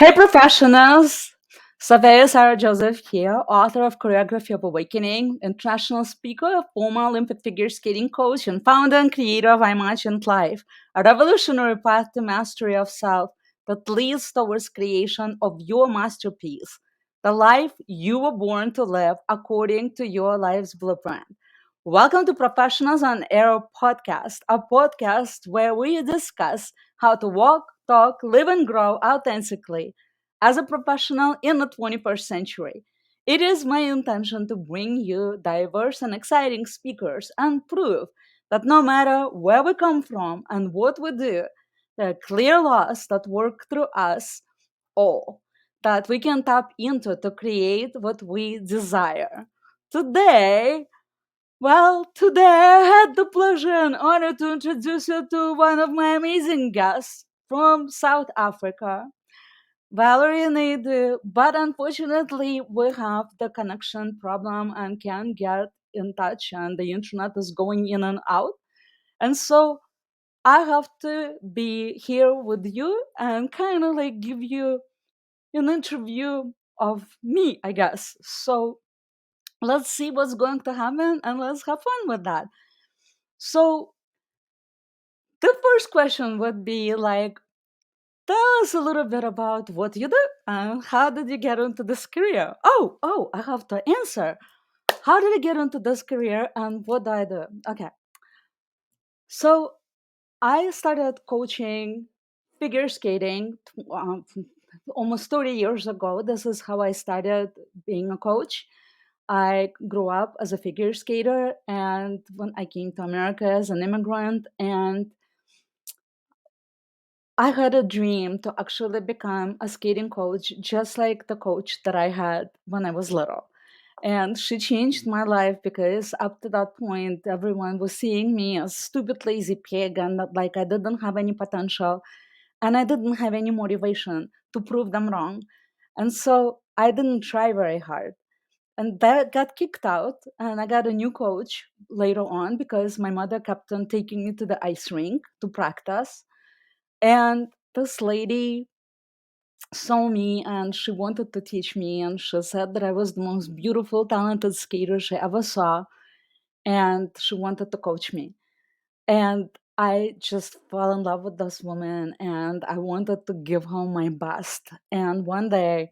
Hey, professionals! Savea Sarah Joseph here, author of Choreography of Awakening, international speaker, former Olympic figure skating coach, and founder and creator of imagintlife, a revolutionary path to mastery of self that leads towards creation of your masterpiece, the life you were born to live according to your life's blueprint. Welcome to Professionals on Air podcast, a podcast where we discuss how to walk, talk, live, and grow authentically as a professional in the 21st century. It is my intention to bring you diverse and exciting speakers and prove that no matter where we come from and what we do, there are clear laws that work through us all that we can tap into to create what we desire. Today, today I had the pleasure and honor to introduce you to one of my amazing guests from South Africa, Valerie Naidu. But unfortunately, we have the connection problem and can't get in touch, and the internet is going in and out. And so I have to be here with you and kind of like give you an interview of me, I guess. So let's see what's going to happen and let's have fun with that. So, the first question would be like, tell us a little bit about what you do and how did you get into this career? I have to answer. How did I get into this career and what do I do? Okay, so I started coaching figure skating almost 30 years ago. This is how I started being a coach. I grew up as a figure skater, and when I came to America as an immigrant, and I had a dream to actually become a skating coach, just like the coach that I had when I was little. And she changed my life because up to that point, everyone was seeing me as stupid, lazy pig, and that like I didn't have any potential and I didn't have any motivation to prove them wrong. And so I didn't try very hard. And that got kicked out, and I got a new coach later on because my mother kept on taking me to the ice rink to practice, and this lady saw me and she wanted to teach me, and she said that I was the most beautiful, talented skater she ever saw, and she wanted to coach me. And I just fell in love with this woman and I wanted to give her my best. And one day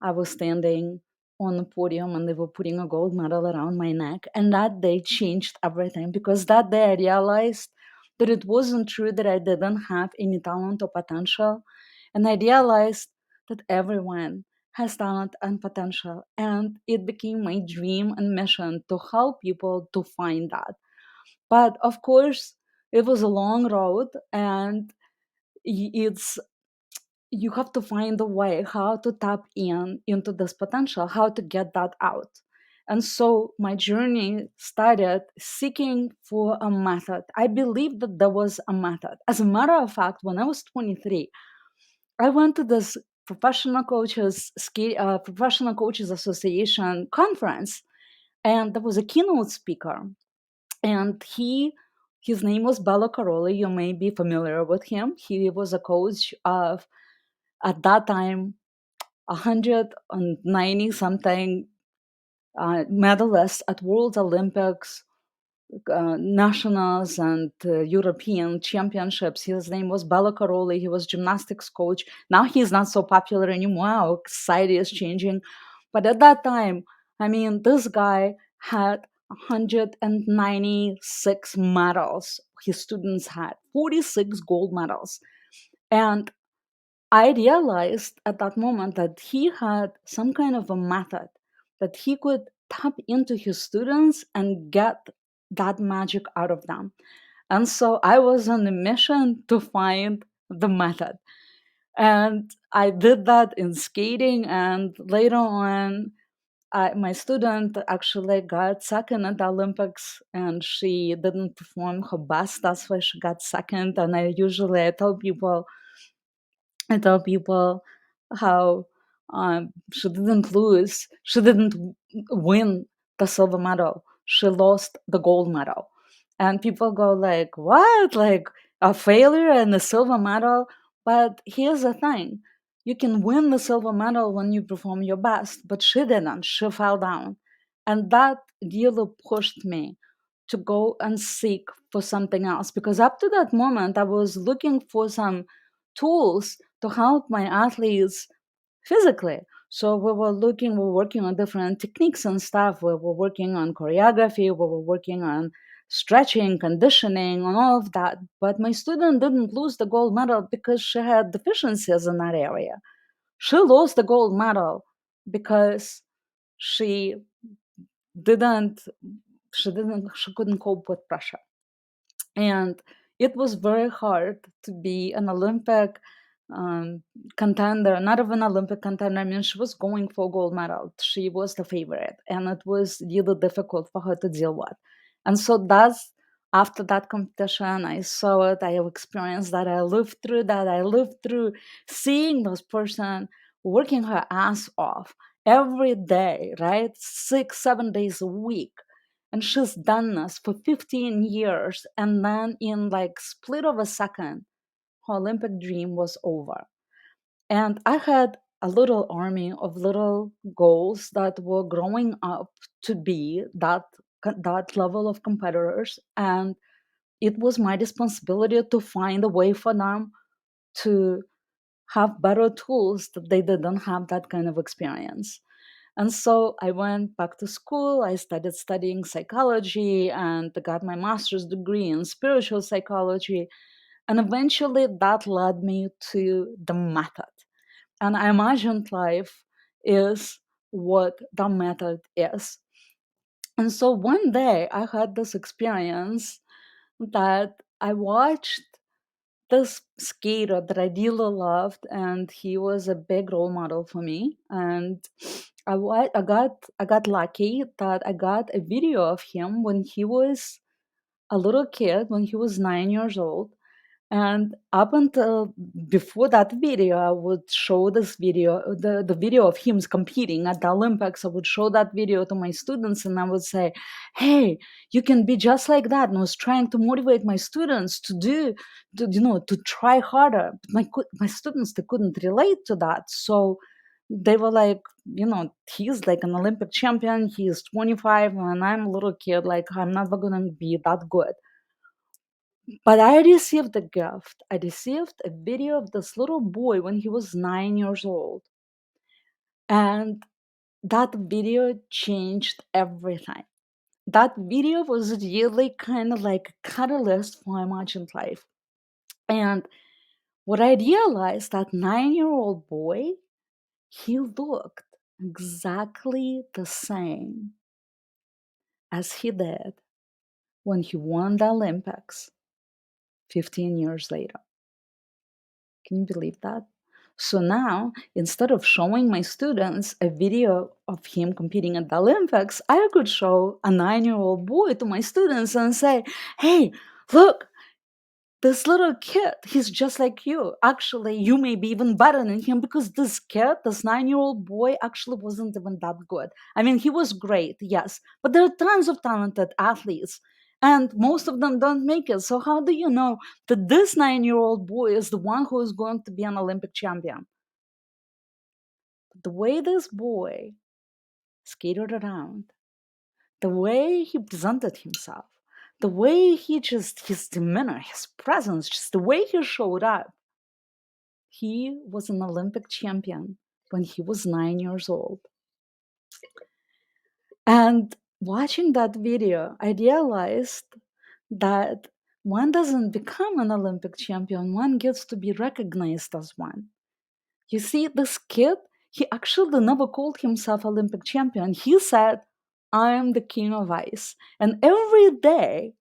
I was standing on the podium and they were putting a gold medal around my neck. And that day changed everything because that day I realized that it wasn't true that I didn't have any talent or potential. And I realized that everyone has talent and potential. And it became my dream and mission to help people to find that. But of course, it was a long road and it's you have to find a way how to tap in into this potential, how to get that out. And so my journey started seeking for a method. I believed that there was a method. As a matter of fact, when I was 23, I went to this professional coaches association conference, and there was a keynote speaker, and his name was Bello Caroli. You may be familiar with him. He was a coach of, at that time, 190 something medalists at World Olympics, nationals, and European championships. His name was Bello Caroli. He was gymnastics coach. Now he's not so popular anymore. Our society is changing. But at that time, I mean, this guy had 196 medals. His students had 46 gold medals. And I realized at that moment that he had some kind of a method that he could tap into his students and get that magic out of them. And so I was on a mission to find the method. And I did that in skating. And later on, my student actually got second at the Olympics and she didn't perform her best. That's why she got second. And I tell people how she didn't lose, she didn't win the silver medal. She lost the gold medal. And people go like, "What? Like a failure and a silver medal?" But here's the thing: you can win the silver medal when you perform your best, but she didn't. She fell down. And that really pushed me to go and seek for something else, because up to that moment I was looking for some tools to help my athletes physically. So we were working on different techniques and stuff. We were working on choreography, we were working on stretching, conditioning, and all of that. But my student didn't lose the gold medal because she had deficiencies in that area. She lost the gold medal because she didn't she couldn't cope with pressure. And it was very hard to be an Olympic um, contender, not even Olympic contender. I mean, she was going for gold medal. She was the favorite, and it was really difficult for her to deal with. And so that's after that competition, I saw it. I experienced that. I lived through that. I lived through seeing those person working her ass off every day, right? 6, 7 days a week, and she's done this for 15 years, and then in like split of a second her Olympic dream was over. And I had a little army of little goals that were growing up to be that level of competitors, and it was my responsibility to find a way for them to have better tools that they didn't have that kind of experience. And so I went back to school. I started studying psychology and got my master's degree in spiritual psychology. And eventually that led me to the method. And I imagined life is what the method is. And so one day I had this experience that I watched this skater that I really loved, and he was a big role model for me. And I got lucky that I got a video of him when he was a little kid, when he was 9 years old. And up until before that video, I would show this video, the video of him competing at the Olympics. I would show that video to my students and I would say, hey, you can be just like that. And I was trying to motivate my students to try harder. But my students, they couldn't relate to that. So they were like, he's like an Olympic champion. He is 25 and I'm a little kid. Like, I'm never going to be that good. But I received a gift. I received a video of this little boy when he was 9 years old. And that video changed everything. That video was really kind of like a catalyst for imagined life. And what I realized, that 9-year-old boy, he looked exactly the same as he did when he won the Olympics 15 years later. Can you believe that? So now, instead of showing my students a video of him competing at the Olympics, I could show a 9-year-old boy to my students and say, hey, look, this little kid, he's just like you. Actually, you may be even better than him, because this kid, this 9-year-old boy, actually wasn't even that good. I mean, he was great, yes, but there are tons of talented athletes, and most of them don't make it. So, how do you know that this 9-year-old boy is the one who is going to be an Olympic champion? The way this boy skated around, the way he presented himself, the way his demeanor, his presence, just the way he showed up, he was an Olympic champion when he was 9 years old. And watching that video, I realized that one doesn't become an Olympic champion, one gets to be recognized as one. You see, this kid, he actually never called himself Olympic champion. He said, I am the king of ice. And every day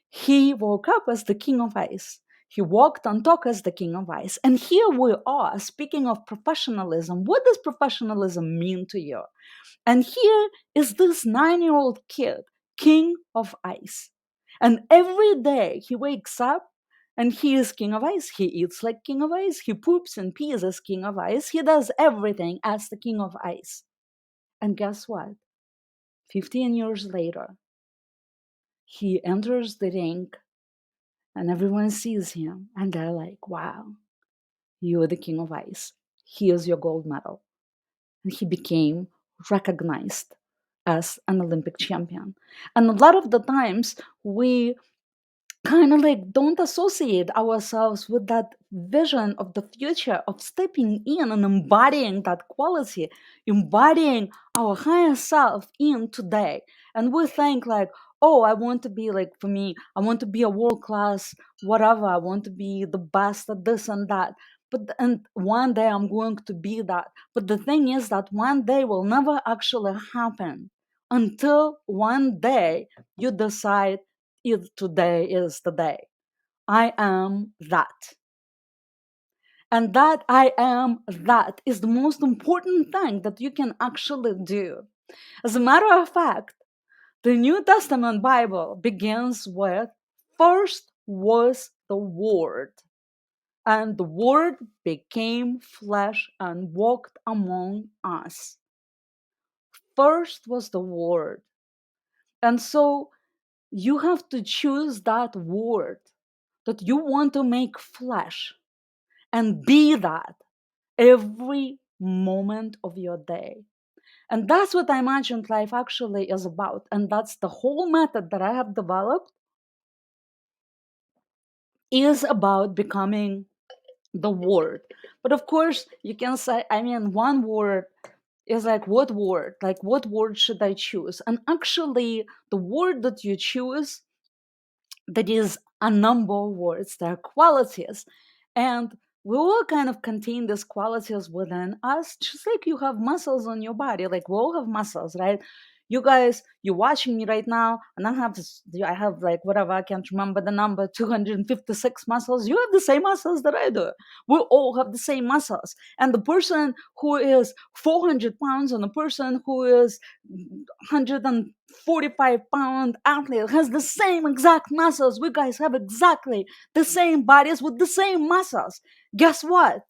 he woke up as the king of ice. He walked and talked as the king of ice. And here we are, speaking of professionalism. What does professionalism mean to you? And here is this 9-year-old kid, king of ice. And every day he wakes up and he is king of ice. He eats like king of ice. He poops and pees as king of ice. He does everything as the king of ice. And guess what? 15 years later, he enters the ring and everyone sees him and they're like, wow, you're the king of ice. here's your gold medal. And he became recognized as an Olympic champion. And a lot of the times we kind of like don't associate ourselves with that vision of the future of stepping in and embodying that quality, embodying our higher self in today. And we think like, oh, I want to be like, for me, I want to be a world class whatever, I want to be the best at this and that, and one day I'm going to be that. But the thing is that one day will never actually happen until one day you decide if today is the day. I am that. And that I am that is the most important thing that you can actually do. As a matter of fact, the New Testament Bible begins with first was the Word, and the Word became flesh and walked among us. First was the Word. And so you have to choose that Word that you want to make flesh and be that every moment of your day. And that's what imagined life actually is about. And that's the whole method that I have developed is about becoming the word. But of course, you can say, I mean, one word is like, what word? Like, what word should I choose? And actually, the word that you choose, that is a number of words, there are qualities. And we all kind of contain these qualities within us, just like you have muscles on your body. Like we all have muscles, right? You guys, you're watching me right now, and I have like whatever, I can't remember the number, 256 muscles. You have the same muscles that I do. We all have the same muscles. And the person who is 400 pounds and the person who is 145-pound athlete has the same exact muscles. We guys have exactly the same bodies with the same muscles. Guess what?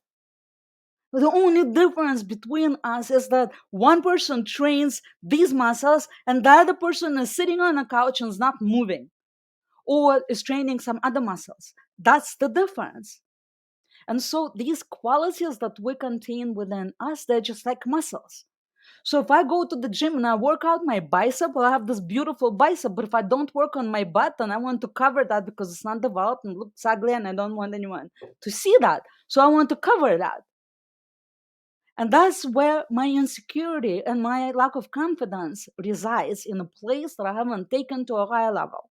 The only difference between us is that one person trains these muscles and the other person is sitting on a couch and is not moving or is training some other muscles. That's the difference. And so these qualities that we contain within us, they're just like muscles. So if I go to the gym and I work out my bicep, well, I have this beautiful bicep. But if I don't work on my butt, then I want to cover that because it's not developed and looks ugly, and I don't want anyone to see that. So I want to cover that. And that's where my insecurity and my lack of confidence resides, in a place that I haven't taken to a higher level.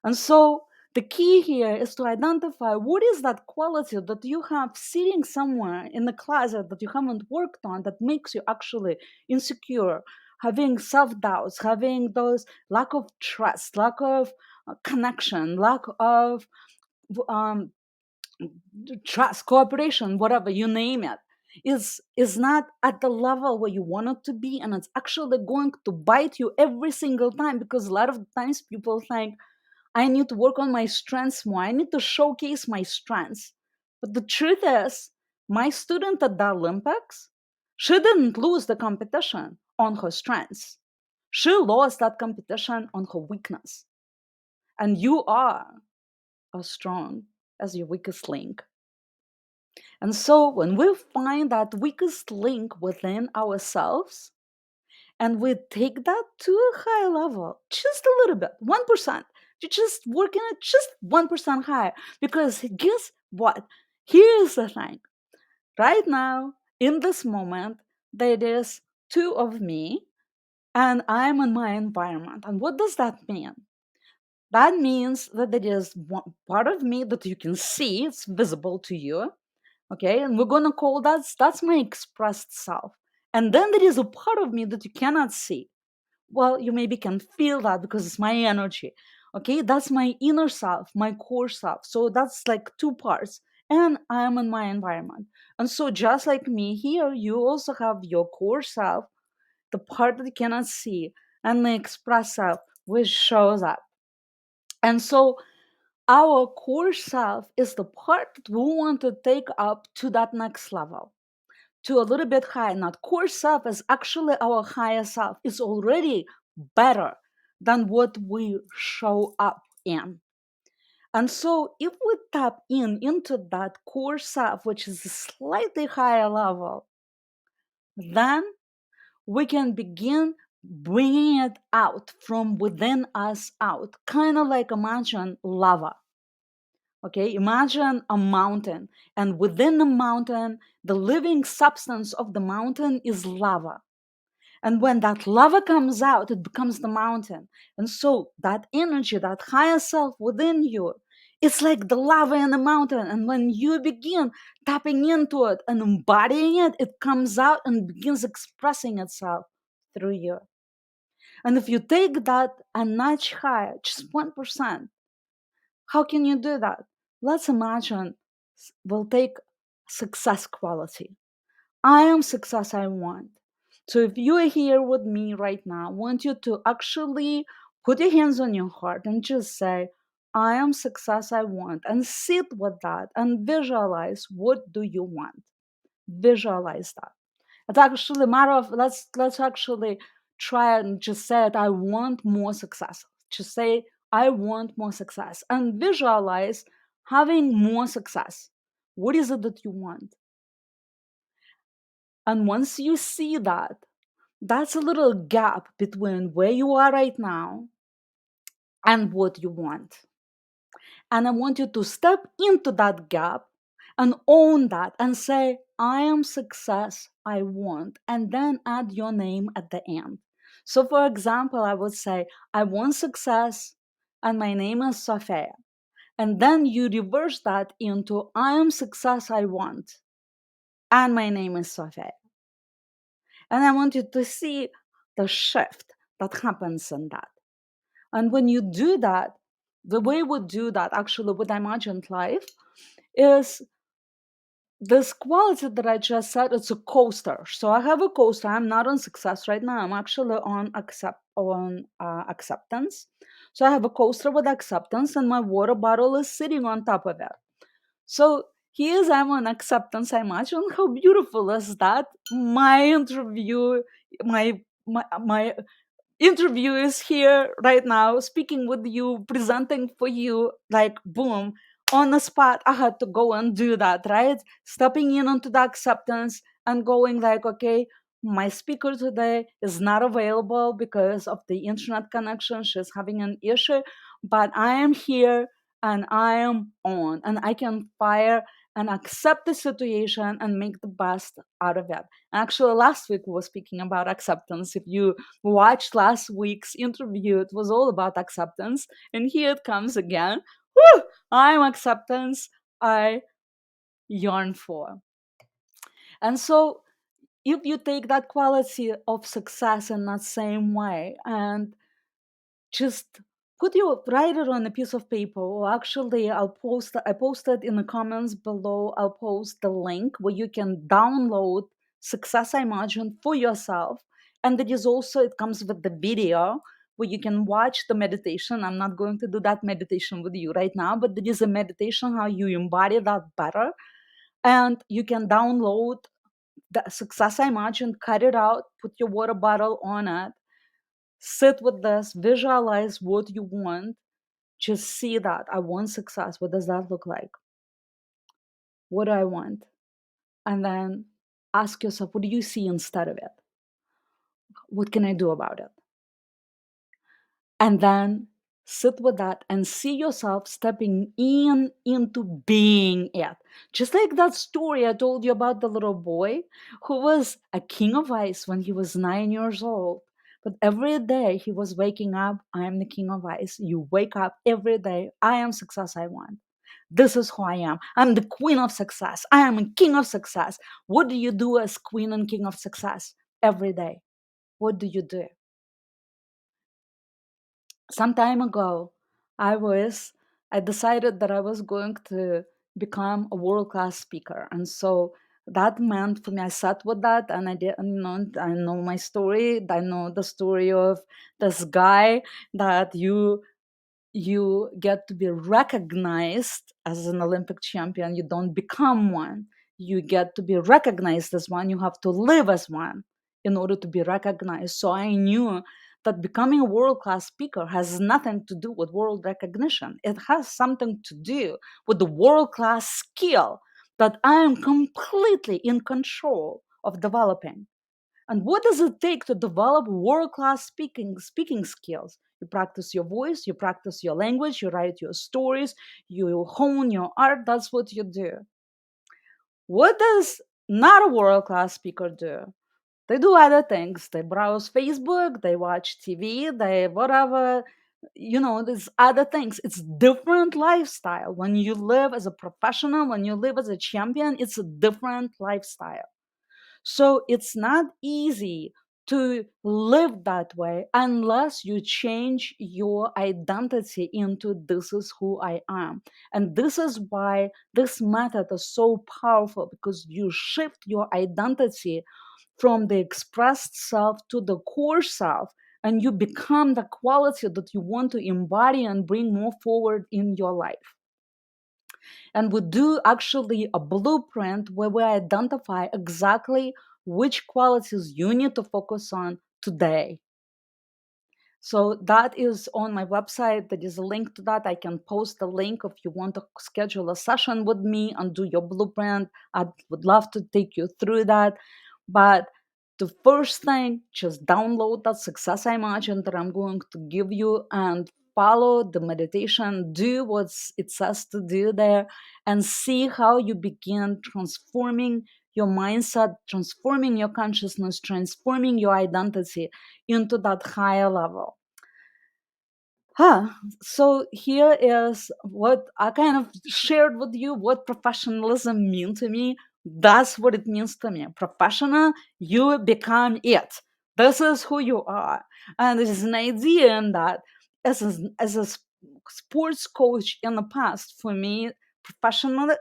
And so the key here is to identify what is that quality that you have sitting somewhere in the closet that you haven't worked on that makes you actually insecure, having self-doubts, having those lack of trust, lack of connection, lack of um, trust, cooperation, whatever you name it, is not at the level where you want it to be, and it's actually going to bite you every single time, because a lot of times people think, I need to work on my strengths more, I need to showcase my strengths. But the truth is, my student at the Olympics, she didn't lose the competition on her strengths, she lost that competition on her weakness. And you are as strong as your weakest link. And so when we find that weakest link within ourselves and we take that to a higher level, just a little bit, 1%, you just working it just 1% higher. Because guess what? Here's the thing. Right now, in this moment, there is two of me and I'm in my environment. And what does that mean? That means that there is one part of me that you can see, it's visible to you. Okay, and we're gonna call that's my expressed self. And then there is a part of me that you cannot see. Well, you maybe can feel that because it's my energy. Okay, that's my inner self, my core self. So that's like two parts. And I am in my environment. And so just like me here, you also have your core self, the part that you cannot see, and the express self, which shows up. And so our core self is the part that we want to take up to that next level, to a little bit higher. Now, core self is actually our higher self. It's already better than what we show up in. And so if we tap into that core self, which is a slightly higher level, then we can begin bringing it out from within us out, kind of like imagine lava. Okay, imagine a mountain, and within the mountain, the living substance of the mountain is lava. And when that lava comes out, it becomes the mountain. And so that energy, that higher self within you, it's like the lava in the mountain. And when you begin tapping into it and embodying it, it comes out and begins expressing itself through you. And if you take that a notch higher, just 1%, how can you do that? Let's imagine we'll take success quality. I am success I want. So if you are here with me right now, I want you to actually put your hands on your heart and just say, I am success I want, and sit with that and visualize what do you want. Visualize that. It's actually a matter of let's actually try and just say it. I want more success. Just say I want more success and visualize having more success. What is it that you want? And once you see that, that's a little gap between where you are right now and what you want. And I want you to step into that gap and own that and say, I am success I want, and then add your name at the end. So, for example, I would say, I want success, and my name is Sophia. And then you reverse that into, I am success I want, and my name is Sophia. And I want you to see the shift that happens in that. And when you do that, the way we do that actually with Imagined Life is this quality that I just said, it's a coaster. So I have a coaster. I'm not on success right now. I'm actually on acceptance. So I have a coaster with acceptance, and my water bottle is sitting on top of it. So here's I'm on acceptance. I imagine how beautiful is that? My interview, my interview is here right now, speaking with you, presenting for you, like boom, on the spot. I had to go and do that, right? Stepping in onto the acceptance and going like, okay, my speaker today is not available because of the internet connection. She's having an issue, but I am here and I am on, and I can fire and accept the situation and make the best out of it. Actually, last week we were speaking about acceptance. If you watched last week's interview, it was all about acceptance. And here it comes again. Whew, I'm acceptance I yearn for. And so if you take that quality of success in that same way and just write it on a piece of paper, or actually I posted in the comments below, I'll post the link where you can download Success I Imagine for yourself. And it is also, it comes with the video where you can watch the meditation. I'm not going to do that meditation with you right now, but there is a meditation how you embody that better. And you can download the Success I Imagine, cut it out, put your water bottle on it, sit with this, visualize what you want, just see that. I want success. What does that look like? What do I want? And then ask yourself, what do you see instead of it? What can I do about it? And then sit with that and see yourself stepping in into being it. Just like that story I told you about the little boy who was a king of ice when he was 9 years old. But every day he was waking up, I am the king of ice. You wake up every day, I am success I want. This is who I am. I'm the queen of success. I am a king of success. What do you do as queen and king of success every day? What do you do? Some time ago, I decided that I was going to become a world class speaker, and so that meant for me. I sat with that, and I know my story. I know the story of this guy that you get to be recognized as an Olympic champion. You don't become one. You get to be recognized as one. You have to live as one in order to be recognized. So I knew that becoming a world class speaker has nothing to do with world recognition. It has something to do with the world class skill that I am completely in control of developing. And what does it take to develop world class speaking skills? You practice your voice, you practice your language, you write your stories, you hone your art. That's what you do. What does not a world class speaker do? They do other things. They browse Facebook, they watch TV, they whatever, there's other things. It's different lifestyle. When you live as a professional, when you live as a champion, it's a different lifestyle. So it's not easy to live that way unless you change your identity into this is who I am. And this is why this method is so powerful, because you shift your identity from the expressed self to the core self, and you become the quality that you want to embody and bring more forward in your life. And we do actually a blueprint where we identify exactly which qualities you need to focus on today. So that is on my website. There is a link to that. I can post the link if you want to schedule a session with me and do your blueprint. I would love to take you through that. But the first thing, just download that Success I Imagine that I'm going to give you and follow the meditation. Do what it says to do there and see how you begin transforming your mindset, transforming your consciousness, transforming your identity into that higher level. Huh. So here is what I kind of shared with you what professionalism means to me. That's what it means to me. Professional, you become it. This is who you are. And there's an idea in that as a sports coach in the past, for me, professional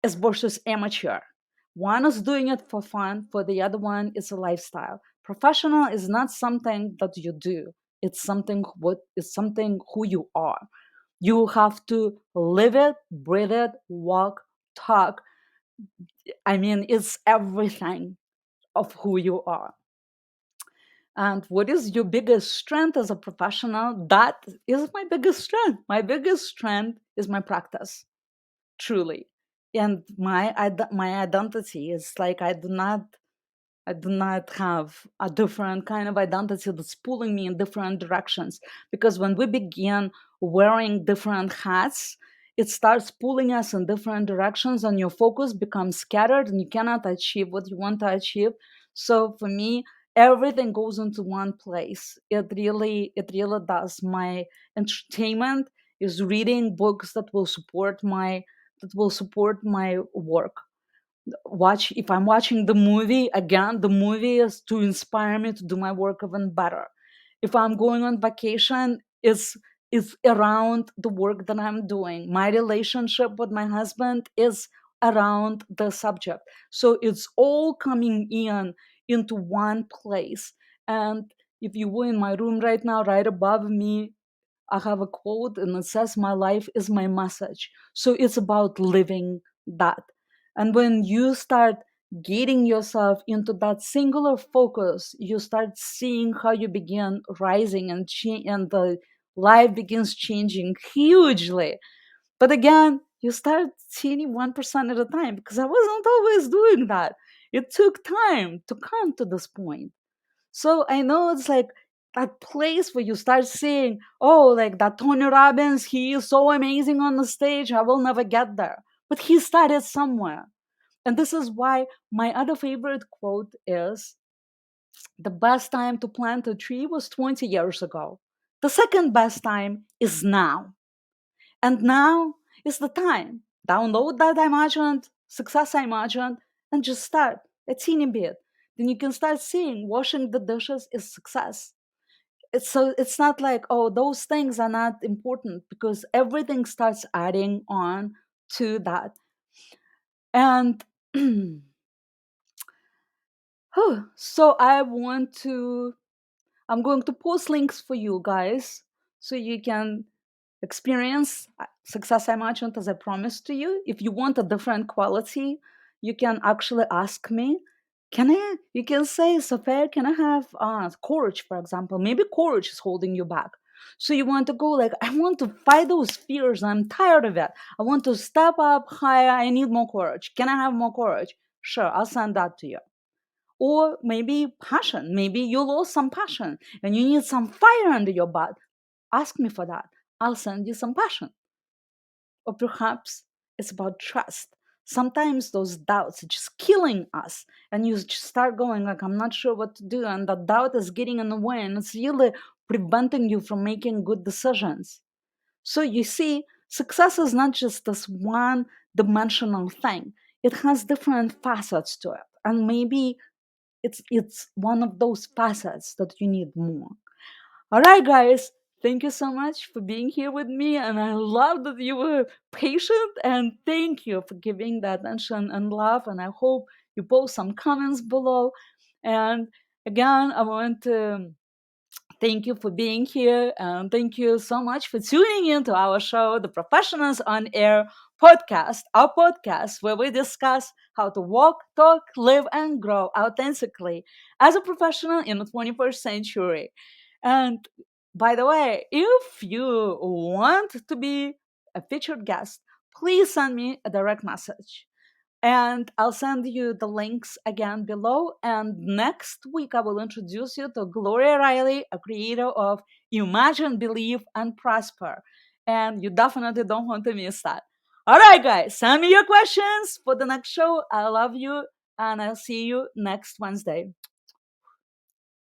is versus amateur. One is doing it for fun, for the other one is a lifestyle. Professional is not something that you do. It's something who you are. You have to live it, breathe it, walk, talk. I mean, it's everything of who you are. And what is your biggest strength as a professional? That is my biggest strength. My biggest strength is my practice, truly. And my identity is like I do not have a different kind of identity that's pulling me in different directions. Because when we begin wearing different hats, it starts pulling us in different directions, and your focus becomes scattered, and you cannot achieve what you want to achieve. So for me, everything goes into one place. It really does. My entertainment is reading books that will support my work. Watch If I'm watching the movie, again, the movie is to inspire me to do my work even better. If I'm going on vacation, it's around the work that I'm doing. My relationship with my husband is around the subject. So it's all coming into one place. And if you were in my room right now, right above me, I have a quote and it says, "My life is my message." So it's about living that. And when you start getting yourself into that singular focus, you start seeing how you begin rising and and the life begins changing hugely. But again, you start seeing 1% at a time, because I wasn't always doing that. It took time to come to this point. So I know it's like that place where you start seeing, oh, like that Tony Robbins, he is so amazing on the stage. I will never get there. But he started somewhere. And this is why my other favorite quote is, the best time to plant a tree was 20 years ago. The second best time is now. And now is the time. Download that imagined, success imagined, and just start a teeny bit. Then you can start seeing washing the dishes is success. It's not like, oh, those things are not important, because everything starts adding on to that. And so I'm going to post links for you guys so you can experience success I imagined as I promised to you. If you want a different quality, you can actually ask me. You can say, Sophia, can I have courage, for example? Maybe courage is holding you back. So you want to go like, I want to fight those fears. I'm tired of it. I want to step up higher. I need more courage. Can I have more courage? Sure, I'll send that to you. Or maybe passion. Maybe you lost some passion and you need some fire under your butt. Ask me for that. I'll send you some passion. Or perhaps it's about trust. Sometimes those doubts are just killing us, and you just start going like, I'm not sure what to do, and the doubt is getting in the way, and it's really preventing you from making good decisions. So you see, success is not just this one dimensional thing. It has different facets to it. And maybe it's one of those facets that you need more. All right, guys. Thank you so much for being here with me. And I love that you were patient. And thank you for giving the attention and love. And I hope you post some comments below. And again, I want to thank you for being here. And thank you so much for tuning in to our show, the Professionals on Air podcast, our podcast where we discuss how to walk, talk, live, and grow authentically as a professional in the 21st century. And by the way, if you want to be a featured guest, please send me a direct message. And I'll send you the links again below. And next week, I will introduce you to Gloria Riley, a creator of Imagine, Believe, and Prosper. And you definitely don't want to miss that. All right, guys, send me your questions for the next show. I love you, and I'll see you next Wednesday.